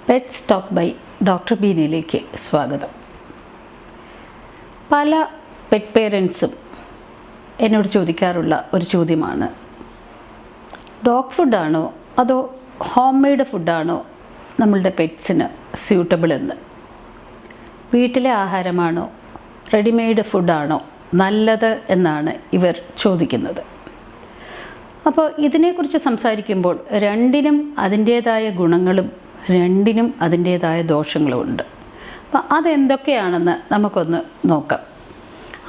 Pets talk by doctor ബീനയിലേക്ക് സ്വാഗതം. പല pet പേരൻസും എന്നോട് ചോദിക്കാറുള്ള ഒരു ചോദ്യമാണ്, ഡോഗ് ഫുഡാണോ അതോ ഹോം മെയ്ഡ് ഫുഡാണോ നമ്മളുടെ പെറ്റ്സിന് സ്യൂട്ടബിൾ എന്ന്? വീട്ടിലെ ആഹാരമാണോ റെഡിമെയ്ഡ് ഫുഡാണോ നല്ലത് എന്നാണ് ഇവർ ചോദിക്കുന്നത്. അപ്പോൾ ഇതിനെക്കുറിച്ച് സംസാരിക്കുമ്പോൾ രണ്ടിനും അതിൻ്റേതായ ഗുണങ്ങളും രണ്ടിനും അതിൻ്റേതായ ദോഷങ്ങളും ഉണ്ട്. അപ്പോൾ അതെന്തൊക്കെയാണെന്ന് നമുക്കൊന്ന് നോക്കാം.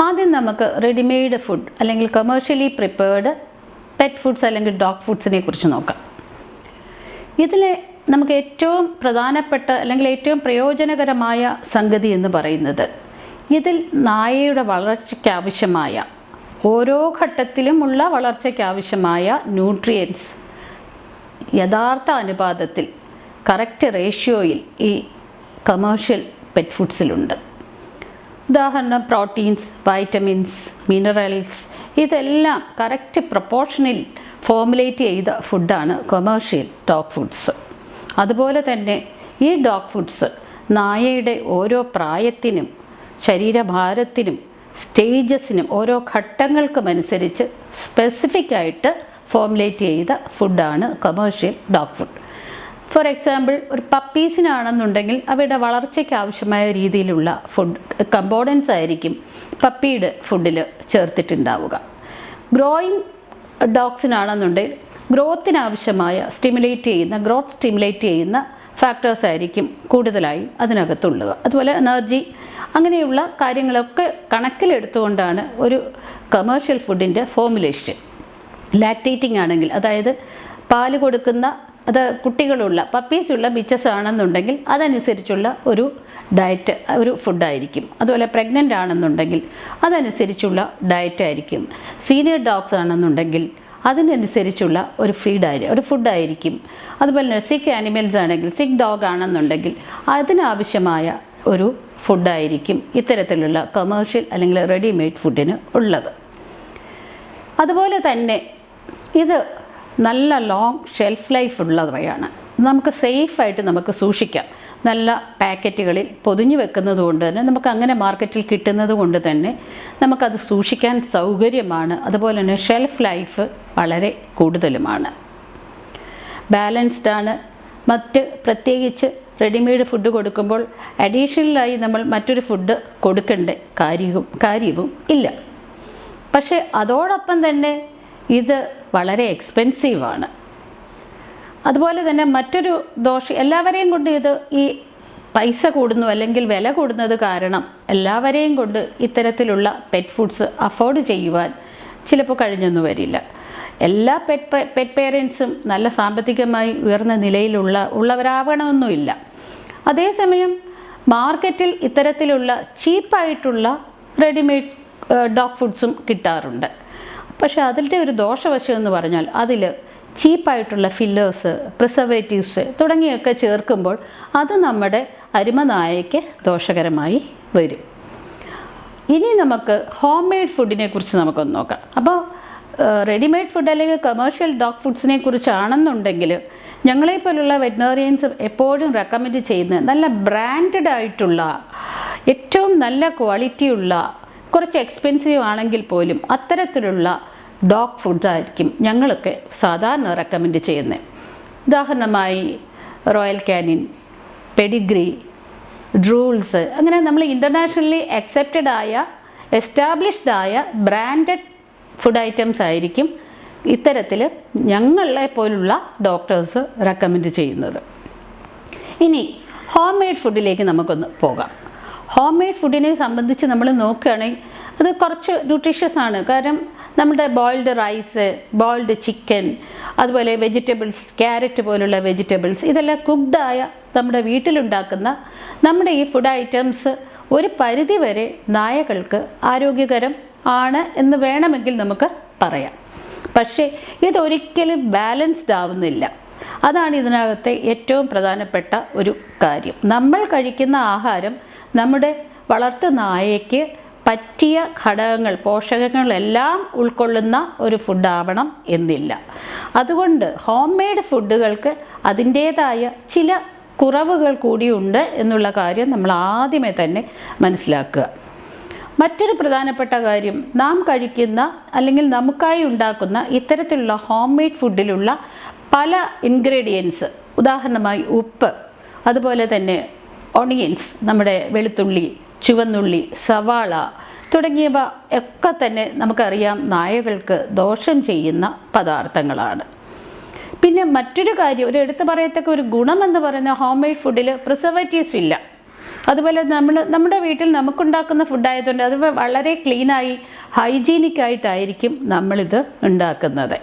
ആദ്യം നമുക്ക് റെഡിമെയ്ഡ് ഫുഡ് അല്ലെങ്കിൽ കമേഴ്ഷ്യലി പ്രിപ്പേർഡ് പെറ്റ് ഫുഡ്സ് അല്ലെങ്കിൽ ഡോഗ് ഫുഡ്സിനെ കുറിച്ച് നോക്കാം. ഇതിലെ നമുക്ക് ഏറ്റവും പ്രധാനപ്പെട്ട അല്ലെങ്കിൽ ഏറ്റവും പ്രയോജനകരമായ സംഗതി എന്ന് പറയുന്നത്, ഇതിൽ നായയുടെ വളർച്ചയ്ക്കാവശ്യമായ ഓരോ ഘട്ടത്തിലുമുള്ള വളർച്ചയ്ക്കാവശ്യമായ ന്യൂട്രിയൻസ് യഥാർത്ഥ അനുപാതത്തിൽ കറക്റ്റ് റേഷ്യോയിൽ ഈ കമേഴ്ഷ്യൽ പെറ്റ് ഫുഡ്സിലുണ്ട്. ഉദാഹരണം പ്രോട്ടീൻസ്, വൈറ്റമിൻസ്, മിനറൽസ് ഇതെല്ലാം കറക്റ്റ് പ്രൊപ്പോർഷനിൽ ഫോർമുലേറ്റ് ചെയ്ത ഫുഡാണ് കമേഴ്ഷ്യൽ ഡോഗ് ഫുഡ്സ്. അതുപോലെ തന്നെ ഈ ഡോഗ് ഫുഡ്സ് നായയുടെ ഓരോ പ്രായത്തിനും ശരീരഭാരത്തിനും സ്റ്റേജസിനും ഓരോ ഘട്ടങ്ങൾക്കുമനുസരിച്ച് സ്പെസിഫിക് ആയിട്ട് ഫോർമുലേറ്റ് ചെയ്ത ഫുഡാണ് commercial dog food. For example, ഒരു പപ്പീസിനാണെന്നുണ്ടെങ്കിൽ അവയുടെ വളർച്ചയ്ക്ക് ആവശ്യമായ രീതിയിലുള്ള ഫുഡ് കമ്പോണൻസ് ആയിരിക്കും പപ്പിയുടെ ഫുഡിൽ ചേർത്തിട്ടുണ്ടാവുക. ഗ്രോയിങ് ഡോഗ്സിനാണെന്നുണ്ടെങ്കിൽ ഗ്രോത്ത് സ്റ്റിമുലേറ്റ് ചെയ്യുന്ന ഫാക്ടേഴ്സ് ആയിരിക്കും കൂടുതലായി അതിനകത്തുള്ളത്. അതുപോലെ എനർജി അങ്ങനെയുള്ള കാര്യങ്ങളൊക്കെ കണക്കിലെടുത്തുകൊണ്ടാണ് ഒരു കമേഴ്ഷ്യൽ ഫുഡിൻ്റെ ഫോർമുലേഷൻ. ലാക്ടേറ്റിംഗ് ആണെങ്കിൽ, അതായത് പാല് കൊടുക്കുന്ന കുട്ടികളുള്ള പപ്പീസുള്ള ബിച്ചസ് ആണെന്നുണ്ടെങ്കിൽ അതനുസരിച്ചുള്ള ഒരു ഡയറ്റ് ഒരു ഫുഡായിരിക്കും. അതുപോലെ പ്രഗ്നൻ്റ് ആണെന്നുണ്ടെങ്കിൽ അതനുസരിച്ചുള്ള ഡയറ്റായിരിക്കും. സീനിയർ ഡോഗ്സ് ആണെന്നുണ്ടെങ്കിൽ അതിനനുസരിച്ചുള്ള ഒരു ഫുഡായിരിക്കും. അതുപോലെ തന്നെ സിക്ക് ആനിമൽസ് ആണെങ്കിൽ, സിക്ക് ഡോഗ് ആണെന്നുണ്ടെങ്കിൽ അതിനാവശ്യമായ ഒരു ഫുഡായിരിക്കും ഇത്തരത്തിലുള്ള കമേഴ്ഷ്യൽ അല്ലെങ്കിൽ റെഡിമെയ്ഡ് ഫുഡിന് ഉള്ളത്. അതുപോലെ തന്നെ ഇത് നല്ല ലോങ് ഷെൽഫ് ലൈഫ് ഉള്ളവയാണ്. നമുക്ക് സേഫായിട്ട് നമുക്ക് സൂക്ഷിക്കാം. നല്ല പാക്കറ്റുകളിൽ പൊതിഞ്ഞു വെക്കുന്നത് കൊണ്ട് തന്നെ നമുക്ക് അങ്ങനെ മാർക്കറ്റിൽ കിട്ടുന്നത് കൊണ്ട് തന്നെ നമുക്കത് സൂക്ഷിക്കാൻ സൗകര്യമാണ്. അതുപോലെ തന്നെ ഷെൽഫ് ലൈഫ് വളരെ കൂടുതലുമാണ്. ബാലൻസ്ഡ് ആണ്. പ്രത്യേകിച്ച് റെഡിമെയ്ഡ് ഫുഡ് കൊടുക്കുമ്പോൾ അഡീഷണലായി നമ്മൾ മറ്റൊരു ഫുഡ് കൊടുക്കേണ്ട കാര്യവും ഇല്ല. പക്ഷേ അതോടൊപ്പം തന്നെ ഇത് വളരെ എക്സ്പെൻസീവാണ്. അതുപോലെ തന്നെ മറ്റൊരു ദോഷം, എല്ലാവരെയും കൊണ്ട് ഇത് ഈ പൈസ കൂടുന്നു അല്ലെങ്കിൽ വില കൂടുന്നത് കാരണം എല്ലാവരെയും കൊണ്ട് ഇത്തരത്തിലുള്ള പെറ്റ് ഫുഡ്സ് അഫോർഡ് ചെയ്യുവാൻ ചിലപ്പോൾ കഴിഞ്ഞൊന്നും വരില്ല. എല്ലാ പെറ്റ് പേരൻസും നല്ല സാമ്പത്തികമായി ഉയർന്ന ഉള്ളവരാവണമെന്നുമില്ല. അതേസമയം മാർക്കറ്റിൽ ഇത്തരത്തിലുള്ള ചീപ്പായിട്ടുള്ള റെഡിമെയ്ഡ് ഡോഗ് ഫുഡ്സും കിട്ടാറുണ്ട്. പക്ഷേ അതിൻ്റെ ഒരു ദോഷവശം എന്ന് പറഞ്ഞാൽ അതിൽ ചീപ്പായിട്ടുള്ള ഫില്ലേഴ്സ്, പ്രിസർവേറ്റീവ്സ് തുടങ്ങിയൊക്കെ ചേർക്കുമ്പോൾ അത് നമ്മുടെ അരുമനായയ്ക്ക് ദോഷകരമായി വരും. ഇനി നമുക്ക് ഹോം മെയ്ഡ് ഫുഡിനെ കുറിച്ച് നമുക്കൊന്ന് നോക്കാം. അപ്പോൾ റെഡിമെയ്ഡ് ഫുഡ് അല്ലെങ്കിൽ കമേഴ്ഷ്യൽ ഡോഗ് ഫുഡ്സിനെ കുറിച്ചാണെന്നുണ്ടെങ്കിൽ ഞങ്ങളെപ്പോലുള്ള വെറ്റിനറിയൻസ് എപ്പോഴും റെക്കമെൻഡ് ചെയ്യുന്ന നല്ല ബ്രാൻഡഡ് ആയിട്ടുള്ള ഏറ്റവും നല്ല ക്വാളിറ്റിയുള്ള, കുറച്ച് എക്സ്പെൻസീവ് ആണെങ്കിൽ പോലും അത്തരത്തിലുള്ള ഡോഗ് ഫുഡ്സ് ആയിരിക്കും ഞങ്ങളൊക്കെ സാധാരണ റെക്കമെൻഡ് ചെയ്യുന്നത്. ഉദാഹരണമായി റോയൽ കാനിൻ, പെഡിഗ്രി, ഡ്രൂൾസ്, അങ്ങനെ നമ്മൾ ഇൻ്റർനാഷണലി അക്സെപ്റ്റഡ് ആയ എസ്റ്റാബ്ലിഷ്ഡ് ആയ ബ്രാൻഡഡ് ഫുഡ് ഐറ്റംസ് ആയിരിക്കും ഇത്തരത്തിൽ ഞങ്ങളെ പോലുള്ള ഡോക്ടേഴ്സ് റെക്കമെൻഡ് ചെയ്യുന്നത്. ഇനി ഹോം മെയ്ഡ് ഫുഡിലേക്ക് നമുക്കൊന്ന് പോകാം. ഹോം മെയ്ഡ് ഫുഡിനെ സംബന്ധിച്ച് നമ്മൾ നോക്കുകയാണെങ്കിൽ അത് കുറച്ച് ന്യൂട്രീഷ്യസ് ആണ്. കാരണം നമ്മുടെ ബോയിൽഡ് റൈസ്, ബോയിൽഡ് ചിക്കൻ, അതുപോലെ വെജിറ്റബിൾസ്, ക്യാരറ്റ് പോലുള്ള വെജിറ്റബിൾസ്, ഇതെല്ലാം കുക്ക്ഡായ നമ്മുടെ വീട്ടിലുണ്ടാക്കുന്ന നമ്മുടെ ഈ ഫുഡ് ഐറ്റംസ് ഒരു പരിധിവരെ നായകൾക്ക് ആരോഗ്യകരം ആണ് എന്ന് വേണമെങ്കിൽ നമുക്ക് പറയാം. പക്ഷേ ഇതൊരിക്കലും ബാലൻസ്ഡ് ആവുന്നില്ല. അതാണ് ഇതിനകത്തെ ഏറ്റവും പ്രധാനപ്പെട്ട ഒരു കാര്യം. നമ്മൾ കഴിക്കുന്ന ആഹാരം നമ്മുടെ വളർത്തു നായയ്ക്ക് പറ്റിയ ഘടകങ്ങൾ, പോഷകങ്ങളെല്ലാം ഉൾക്കൊള്ളുന്ന ഒരു ഫുഡാവണം എന്നില്ല. അതുകൊണ്ട് ഹോം മെയ്ഡ് ഫുഡുകൾക്ക് അതിൻ്റേതായ ചില കുറവുകൾ കൂടിയുണ്ട് എന്നുള്ള കാര്യം നമ്മൾ ആദ്യമേ തന്നെ മനസ്സിലാക്കുക. മറ്റൊരു പ്രധാനപ്പെട്ട കാര്യം, നാം കഴിക്കുന്ന അല്ലെങ്കിൽ നമുക്കായി ഉണ്ടാക്കുന്ന ഇത്തരത്തിലുള്ള ഹോം മെയ്ഡ് ഫുഡിലുള്ള പല ഇൻഗ്രീഡിയൻസ്, ഉദാഹരണമായി ഉപ്പ്, അതുപോലെ തന്നെ ഓണിയൻസ്, നമ്മുടെ വെളുത്തുള്ളി, ചുവന്നുള്ളി, സവാള തുടങ്ങിയവ ഒക്കെ തന്നെ നമുക്കറിയാം നായകൾക്ക് ദോഷം ചെയ്യുന്ന പദാർത്ഥങ്ങളാണ്. പിന്നെ മറ്റൊരു കാര്യം, ഒരു എടുത്തു പറയത്തക്ക ഒരു ഗുണമെന്ന് പറയുന്ന ഹോം മെയ്ഡ് ഫുഡിൽ പ്രിസർവേറ്റീവ്സ് ഇല്ല. അതുപോലെ നമ്മുടെ വീട്ടിൽ നമുക്കുണ്ടാക്കുന്ന ഫുഡായതുകൊണ്ട് അത് വളരെ ക്ലീനായി ഹൈജീനിക്കായിട്ടായിരിക്കും നമ്മളിത് ഉണ്ടാക്കുന്നത്.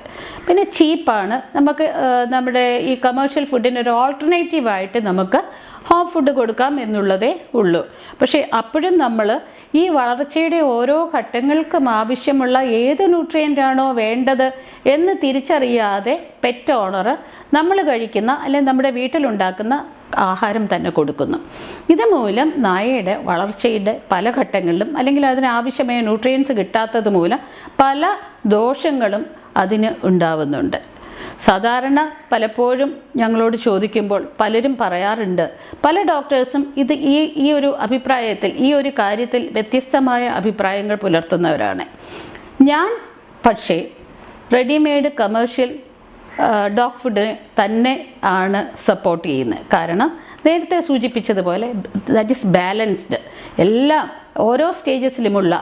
പിന്നെ ചീപ്പാണ്. നമുക്ക് നമ്മുടെ ഈ കമേഴ്ഷ്യൽ ഫുഡിന് ഒരു ഓൾട്ടർനേറ്റീവായിട്ട് നമുക്ക് ഹോം ഫുഡ് കൊടുക്കാം എന്നുള്ളതേ ഉള്ളൂ. പക്ഷേ അപ്പോഴും നമ്മൾ ഈ വളർച്ചയുടെ ഓരോ ഘട്ടങ്ങൾക്കും ആവശ്യമുള്ള ഏത് ന്യൂട്രിയൻ്റാണോ വേണ്ടത് എന്ന് തിരിച്ചറിയാതെ പെറ്റ് ഓണർ നമ്മൾ കഴിക്കുന്ന അല്ലെങ്കിൽ നമ്മുടെ വീട്ടിലുണ്ടാക്കുന്ന ആഹാരം തന്നെ കൊടുക്കുന്നു. ഇതുമൂലം നായയുടെ വളർച്ചയുടെ പല ഘട്ടങ്ങളിലും അല്ലെങ്കിൽ അതിനാവശ്യമായ ന്യൂട്രിയൻസ് കിട്ടാത്തത് മൂലം പല ദോഷങ്ങളും അതിന് ഉണ്ടാവുന്നുണ്ട്. സാധാരണ പലപ്പോഴും ഞങ്ങളോട് ചോദിക്കുമ്പോൾ പലരും പറയാറുണ്ട്, പല ഡോക്ടേഴ്സും ഇത് ഈ ഒരു അഭിപ്രായത്തിൽ, ഈ ഒരു കാര്യത്തിൽ വ്യത്യസ്തമായ അഭിപ്രായങ്ങൾ പുലർത്തുന്നവരാണ്. ഞാൻ പക്ഷേ റെഡിമെയ്ഡ് കമേഴ്ഷ്യൽ ഡോഗ് ഫുഡിനെ തന്നെ ആണ് സപ്പോർട്ട് ചെയ്യുന്നത്. കാരണം നേരത്തെ സൂചിപ്പിച്ചതുപോലെ ദാറ്റ് ഈസ് ബാലൻസ്ഡ്. എല്ലാം ഓരോ സ്റ്റേജസിലുമുള്ള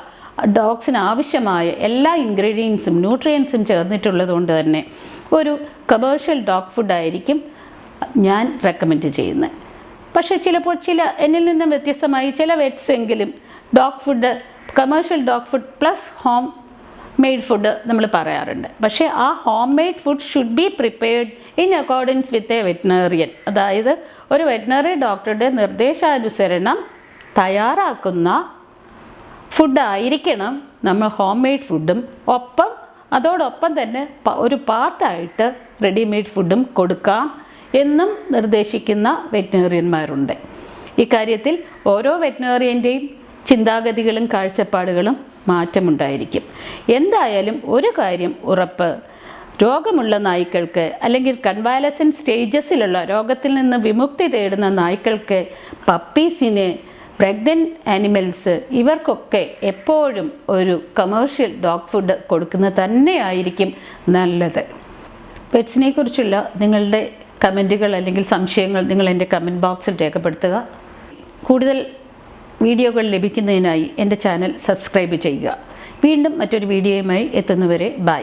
ഡോഗ്സിന് ആവശ്യമായ എല്ലാ ഇൻഗ്രീഡിയൻസും ന്യൂട്രിയൻസും ചേർന്നിട്ടുള്ളത് കൊണ്ട് തന്നെ ഒരു കമേഴ്ഷ്യൽ ഡോഗ് ഫുഡായിരിക്കും ഞാൻ റെക്കമെൻഡ് ചെയ്യുന്നത്. പക്ഷേ ചിലപ്പോൾ എന്നിൽ നിന്നും വ്യത്യസ്തമായി ചില വെറ്റ്സ് എങ്കിലും dog food, commercial dog food plus home made food നമ്മൾ പറയാറുണ്ട്. പക്ഷേ ആ home made food should be prepared in accordance with a വെറ്റിനറിയൻ. അതായത് ഒരു വെറ്റിനറി ഡോക്ടറുടെ നിർദ്ദേശാനുസരണം തയ്യാറാക്കുന്ന ഫുഡായിരിക്കണം നമ്മൾ ഹോം മെയ്ഡ് ഫുഡും അതോടൊപ്പം തന്നെ ഒരു പാർട്ടായിട്ട് റെഡിമെയ്ഡ് ഫുഡും കൊടുക്കാം എന്നും നിർദ്ദേശിക്കുന്ന വെറ്റിനറിയന്മാരുണ്ട്. ഇക്കാര്യത്തിൽ ഓരോ വെറ്റിനറിയൻ്റെയും ചിന്താഗതികളും കാഴ്ചപ്പാടുകളും മാറ്റമുണ്ടായിരിക്കും. എന്തായാലും ഒരു കാര്യം ഉറപ്പ്, രോഗമുള്ള നായ്ക്കൾക്ക് അല്ലെങ്കിൽ കൺവാലസൻറ്റ് സ്റ്റേജസിലുള്ള രോഗത്തിൽ നിന്ന് വിമുക്തി തേടുന്ന നായ്ക്കൾക്ക്, പപ്പീസിന്, പ്രഗ്നൻറ്റ് ആനിമൽസ്, ഇവർക്കൊക്കെ എപ്പോഴും ഒരു കമേഴ്ഷ്യൽ ഡോഗ് ഫുഡ് കൊടുക്കുന്നത് തന്നെയായിരിക്കും നല്ലത്. പെറ്റ്സിനെ കുറിച്ചുള്ള നിങ്ങളുടെ കമൻറ്റുകൾ അല്ലെങ്കിൽ സംശയങ്ങൾ നിങ്ങൾ എൻ്റെ കമൻറ്റ് ബോക്സിൽ രേഖപ്പെടുത്തുക. കൂടുതൽ വീഡിയോകൾ ലഭിക്കുന്നതിനായി എൻ്റെ ചാനൽ സബ്സ്ക്രൈബ് ചെയ്യുക. വീണ്ടും മറ്റൊരു വീഡിയോയുമായി എത്തുന്നവരെ ബൈ.